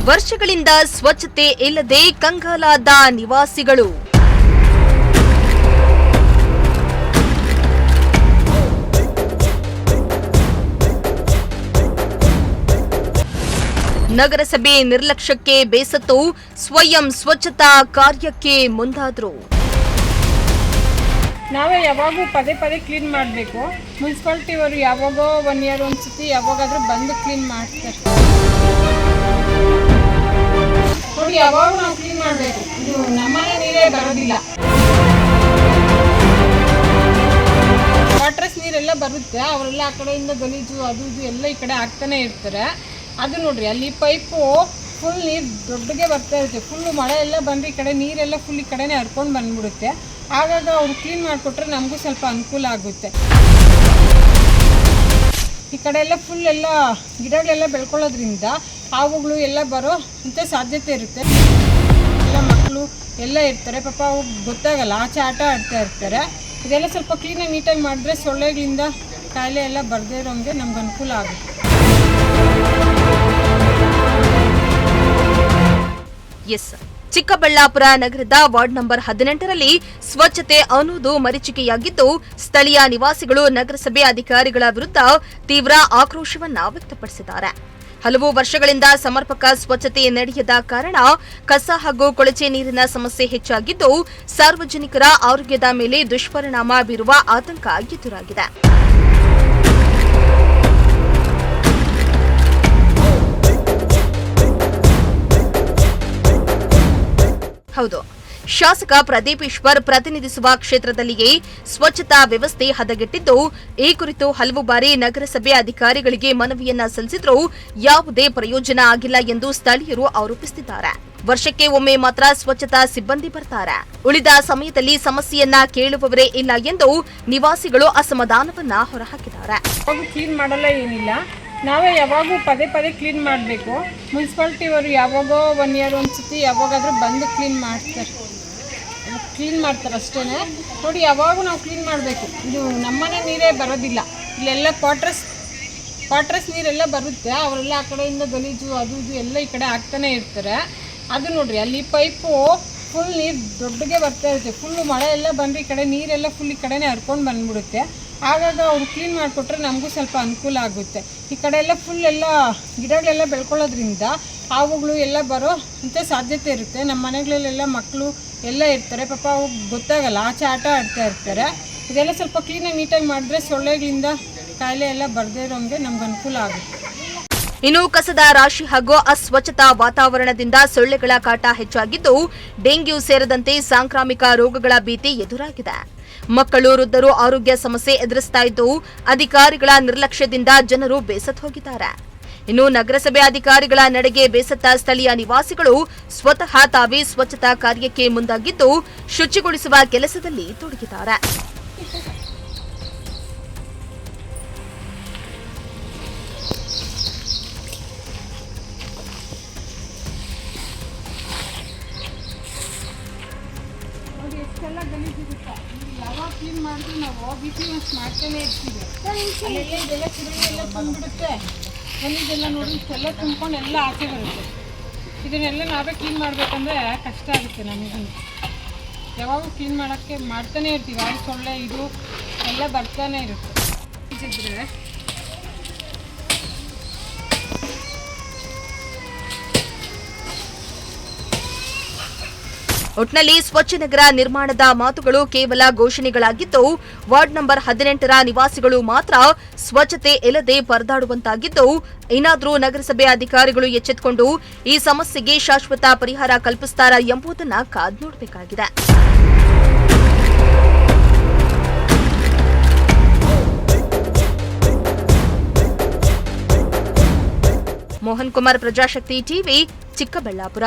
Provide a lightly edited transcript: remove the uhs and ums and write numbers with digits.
ವರ್ಷಗಳಿಂದ ಸ್ವಚ್ಛತೆ ಇಲ್ಲದೆ ಕಂಗಾಲಾದ ನಿವಾಸಿಗಳು. ನಗರಸಭೆ ನಿರ್ಲಕ್ಷ್ಯಕ್ಕೆ ಬೇಸತ್ತು ಸ್ವಯಂ ಸ್ವಚ್ಛತಾ ಕಾರ್ಯಕ್ಕೆ ಮುಂದಾದರು. ನಾವೇ ಯಾವಾಗೂ ಪದೇ ಕ್ಲೀನ್ ಮಾಡಬೇಕು. ಮುನ್ಸಿಪಾಲಿಟಿ ಅವರು ಯಾವಾಗೋ 1 ಇಯರ್ ಒಂದ್ಸತಿ ಯಾವಾಗಾದ್ರೂ ಬಂದು ಕ್ಲೀನ್ ಮಾಡ್ತಾರೆ. ನೋಡಿ, ಯಾವಾಗ ನಾವು ಕ್ಲೀನ್ ಮಾಡಬೇಕು. ಇದು ನಮ್ಮನೆ ನೀರೇ ಬರೋದಿಲ್ಲ. ವಾಟರ್ಸ್ ನೀರೆಲ್ಲ ಬರುತ್ತೆ, ಅವರೆಲ್ಲ ಆ ಕಡೆಯಿಂದ ಗಲೀಜು ಅದು ಇದು ಎಲ್ಲ ಈ ಕಡೆ ಹಾಕ್ತಾನೆ ಇರ್ತಾರೆ. ಅದು ನೋಡ್ರಿ, ಅಲ್ಲಿ ಪೈಪು ಫುಲ್ ನೀರು ದೊಡ್ಡಗೆ ಬರ್ತಾ ಇರುತ್ತೆ. ಫುಲ್ಲು ಮಳೆ ಎಲ್ಲ ಬಂದರೆ ಈ ಕಡೆ ನೀರೆಲ್ಲ ಫುಲ್ ಈ ಕಡೆನೇ ಹರ್ಕೊಂಡು ಬಂದ್ಬಿಡುತ್ತೆ. ಆಗಾಗ ಅವ್ರು ಕ್ಲೀನ್ ಮಾಡಿಕೊಟ್ರೆ ನಮಗೂ ಸ್ವಲ್ಪ ಅನುಕೂಲ ಆಗುತ್ತೆ. ಈ ಕಡೆ ಎಲ್ಲ ಫುಲ್ ಎಲ್ಲ ಗಿಡಗಳೆಲ್ಲ ಬೆಳ್ಕೊಳ್ಳೋದ್ರಿಂದ ಹಾವುಗಳು ಎಲ್ಲ ಬರೋ ಇಂಥ ಸಾಧ್ಯತೆ ಇರುತ್ತೆ. ಎಲ್ಲ ಮಕ್ಕಳು ಎಲ್ಲ ಇರ್ತಾರೆ, ಪಾಪ ಅವ್ರಿಗೆ ಗೊತ್ತಾಗಲ್ಲ, ಆಚೆ ಆಟ ಆಡ್ತಾ ಇರ್ತಾರೆ. ಇದೆಲ್ಲ ಸ್ವಲ್ಪ ಕ್ಲೀನಾಗಿ ನೀಟಾಗಿ ಮಾಡಿದ್ರೆ ಸೊಳ್ಳೆಗಳಿಂದ ಕಾಯಿಲೆ ಎಲ್ಲ ಬರದೇ ಇರೋಂಗೆ ನಮ್ಗೆ ಅನುಕೂಲ ಆಗುತ್ತೆ. ಎಸ್, ಚಿಕ್ಕಬಳ್ಳಾಪುರ ನಗರದ ವಾರ್ಡ್ ನಂಬರ್ 18ರಲ್ಲಿ ಸ್ವಚ್ಛತೆ ಅನ್ನೋದು ಮರೀಚಿಕೆಯಾಗಿದ್ದು, ಸ್ಥಳೀಯ ನಿವಾಸಿಗಳು ನಗರಸಭೆ ಅಧಿಕಾರಿಗಳ ವಿರುದ್ಧ ತೀವ್ರ ಆಕ್ರೋಶವನ್ನ ವ್ಯಕ್ತಪಡಿಸಿದ್ದಾರೆ. ಹಲವು ವರ್ಷಗಳಿಂದ ಸಮರ್ಪಕ ಸ್ವಚ್ಛತೆ ನಡೆಯದ ಕಾರಣ ಕಸ ಹಾಗೂ ಕೊಳಚೆ ನೀರಿನ ಸಮಸ್ಯೆ ಹೆಚ್ಚಾಗಿದ್ದು, ಸಾರ್ವಜನಿಕರ ಆರೋಗ್ಯದ ಮೇಲೆ ದುಷ್ಪರಿಣಾಮ ಬೀರುವ ಆತಂಕ ಎದುರಾಗಿದೆ. ಹೌದು, ಶಾಸಕ ಪ್ರದೀಪ್ ಈಶ್ವರ್ ಪ್ರತಿನಿಧಿಸುವ ಕ್ಷೇತ್ರದಲ್ಲಿಯೇ ಸ್ವಚ್ಛತಾ ವ್ಯವಸ್ಥೆ ಹದಗೆಟ್ಟಿದ್ದು, ಈ ಕುರಿತು ಹಲವು ಬಾರಿ ನಗರಸಭೆ ಅಧಿಕಾರಿಗಳಿಗೆ ಮನವಿಯನ್ನ ಸಲ್ಲಿಸಿದ್ರೂ ಯಾವುದೇ ಪ್ರಯೋಜನ ಆಗಿಲ್ಲ ಎಂದು ಸ್ಥಳೀಯರು ಆರೋಪಿಸುತ್ತಿದ್ದಾರೆ. ವರ್ಷಕ್ಕೆ ಒಮ್ಮೆ ಮಾತ್ರ ಸ್ವಚ್ಛತಾ ಸಿಬ್ಬಂದಿ ಬರ್ತಾರೆ, ಉಳಿದ ಸಮಯದಲ್ಲಿ ಸಮಸ್ಯೆಯನ್ನ ಕೇಳುವವರೇ ಇಲ್ಲ ಎಂದು ನಿವಾಸಿಗಳು ಅಸಮಾಧಾನವನ್ನ ಹೊರಹಾಕಿದ್ದಾರೆ. ಕ್ಲೀನ್ ಮಾಡಲ್ಲ, ಏನಿಲ್ಲ, ನಾವೇ ಯಾವಾಗೂ ಪದೇ ಕ್ಲೀನ್ ಮಾಡಬೇಕು. ಮುನ್ಸಿಪಾಲಿಟಿ ಅವರು ಯಾವಾಗೋ 1 ಇಯರ್ ಒಂದ್ಸತಿ ಯಾವಾಗಾದ್ರೂ ಬಂದು ಕ್ಲೀನ್ ಮಾಡ್ತಾರೆ ಅಷ್ಟೇ. ನೋಡಿ, ಯಾವಾಗೂ ನಾವು ಕ್ಲೀನ್ ಮಾಡಬೇಕು. ಇದು ನಮ್ಮನೆ ನೀರೇ ಬರೋದಿಲ್ಲ. ಇಲ್ಲೆಲ್ಲ ಕ್ವಾರ್ಟರ್ಸ್ ನೀರೆಲ್ಲ ಬರುತ್ತೆ, ಅವರೆಲ್ಲ ಆ ಕಡೆಯಿಂದ ಗಲೀಜು ಅದು ಇದು ಎಲ್ಲ ಈ ಕಡೆ ಹಾಕ್ತಾನೆ ಇರ್ತಾರೆ. ಅದು ನೋಡ್ರಿ, ಅಲ್ಲಿ ಪೈಪು ಫುಲ್ ನೀರು ದೊಡ್ಡಗೆ ಬರ್ತಾ ಇರುತ್ತೆ. ಫುಲ್ಲು ಮಳೆ ಎಲ್ಲ ಬಂದರೆ ಈ ಕಡೆ ನೀರೆಲ್ಲ ಫುಲ್ ಈ ಕಡೆನೇ ಹರ್ಕೊಂಡು ಬಂದ್ಬಿಡುತ್ತೆ. ಆಗಾಗ ಅವ್ರು ಕ್ಲೀನ್ ಮಾಡಿಕೊಟ್ರೆ ನಮಗೂ ಸ್ವಲ್ಪ ಅನುಕೂಲ ಆಗುತ್ತೆ. ಈ ಕಡೆ ಎಲ್ಲ ಫುಲ್ ಎಲ್ಲ ಗಿಡಗಳೆಲ್ಲ ಬೆಳ್ಕೊಳ್ಳೋದ್ರಿಂದ ಹಾವುಗಳು ಎಲ್ಲ ಬರೋ ಇಂಥ ಸಾಧ್ಯತೆ ಇರುತ್ತೆ. ನಮ್ಮ ಮನೆಗಳಲ್ಲೆಲ್ಲ ಮಕ್ಕಳು ಎಲ್ಲ ಇರ್ತಾರೆ, ಪಾಪ ಅವ್ರಿಗೆ ಗೊತ್ತಾಗಲ್ಲ, ಆಚೆ ಆಟ ಆಡ್ತಾ ಇರ್ತಾರೆ. ಇದೆಲ್ಲ ಸ್ವಲ್ಪ ಕ್ಲೀನಾಗಿ ನೀಟಾಗಿ ಮಾಡಿದ್ರೆ ಸೊಳ್ಳೆಗಳಿಂದ ಕಾಯಿಲೆ ಎಲ್ಲ ಬರದೇ ಇರೋಂಗೆ ನಮ್ಗೆ ಅನುಕೂಲ ಆಗುತ್ತೆ. ಇನ್ನು ಕಸದ ರಾಶಿ ಹಾಗೂ ಅಸ್ವಚ್ಛತಾ ವಾತಾವರಣದಿಂದ ಸೊಳ್ಳೆಗಳ ಕಾಟ ಹೆಚ್ಚಾಗಿದ್ದು, ಡೆಂಗ್ಯೂ ಸೇರಿದಂತೆ ಸಾಂಕ್ರಾಮಿಕ ರೋಗಗಳ ಭೀತಿ ಎದುರಾಗಿದೆ. ಮಕ್ಕಳು, ವೃದ್ಧರು ಆರೋಗ್ಯ ಸಮಸ್ಯೆ ಎದುರಿಸ್ತಾ ಇದ್ದು, ಅಧಿಕಾರಿಗಳ ನಿರ್ಲಕ್ಷ್ಯದಿಂದ ಜನರು ಬೇಸತ್ತು ಹೋಗಿದ್ದಾರೆ. ಇನ್ನು ನಗರಸಭೆ ಅಧಿಕಾರಿಗಳ ನಡೆಗೆ ಬೇಸತ್ತ ಸ್ಥಳೀಯ ನಿವಾಸಿಗಳು ಸ್ವತಃ ತಾವೇ ಸ್ವಚ್ಛತಾ ಕಾರ್ಯಕ್ಕೆ ಮುಂದಾಗಿದ್ದು, ಶುಚಿಗೊಳಿಸುವ ಕೆಲಸದಲ್ಲಿ ತೊಡಗಿದ್ದಾರೆ. ಎಲ್ಲ ಗಲೀಜಿರುತ್ತೆ. ಯಾವಾಗ ಕ್ಲೀನ್ ಮಾಡಿದ್ರು ನಾವು ಬಿಸಿ ಮಾಡ್ತಾನೆ ಇರ್ತೀವಿ. ಅಲ್ಲೆಲ್ಲ ಇದೆಲ್ಲ ಚಿರಳಿ ಎಲ್ಲ ತುಂಬಿಡುತ್ತೆ, ಗಲೀಜೆಲ್ಲ ನೋಡಿ ಇಷ್ಟೆಲ್ಲ ತುಂಬ್ಕೊಂಡು ಎಲ್ಲ ಆಚೆ ಬರುತ್ತೆ. ಇದನ್ನೆಲ್ಲ ನಾವೇ ಕ್ಲೀನ್ ಮಾಡಬೇಕಂದ್ರೆ ಕಷ್ಟ ಆಗುತ್ತೆ ನಮಗೂ. ಯಾವಾಗೂ ಕ್ಲೀನ್ ಮಾಡೋಕ್ಕೆ ಮಾಡ್ತಾನೆ ಇರ್ತೀವಿ, ಆಗ ಸೊಳ್ಳೆ ಇದು ಎಲ್ಲ ಬರ್ತಾನೆ ಇರುತ್ತೆ. ಇದ್ರೆ ಒಟ್ನಲ್ಲಿ ಸ್ವಚ್ಛ ನಗರ ನಿರ್ಮಾಣದ ಮಾತುಗಳು ಕೇವಲ ಘೋಷಣೆಗಳಾಗಿದ್ದು, ವಾರ್ಡ್ ನಂಬರ್ 18ರ ನಿವಾಸಿಗಳು ಮಾತ್ರ ಸ್ವಚ್ಛತೆ ಇಲ್ಲದೆ ಪರದಾಡುವಂತಾಗಿದ್ದು, ಇನ್ನಾದರೂ ನಗರಸಭೆ ಅಧಿಕಾರಿಗಳು ಎಚ್ಚೆತ್ತುಕೊಂಡು ಈ ಸಮಸ್ಯೆಗೆ ಶಾಶ್ವತ ಪರಿಹಾರ ಕಲ್ಪಿಸುತ್ತಾರಾ ಎಂಬುದನ್ನು ಕಾದು ನೋಡಬೇಕಾಗಿದೆ. ಮೋಹನ್ ಕುಮಾರ್, ಪ್ರಜಾಶಕ್ತಿ ಟಿವಿ, ಚಿಕ್ಕಬಳ್ಳಾಪುರ.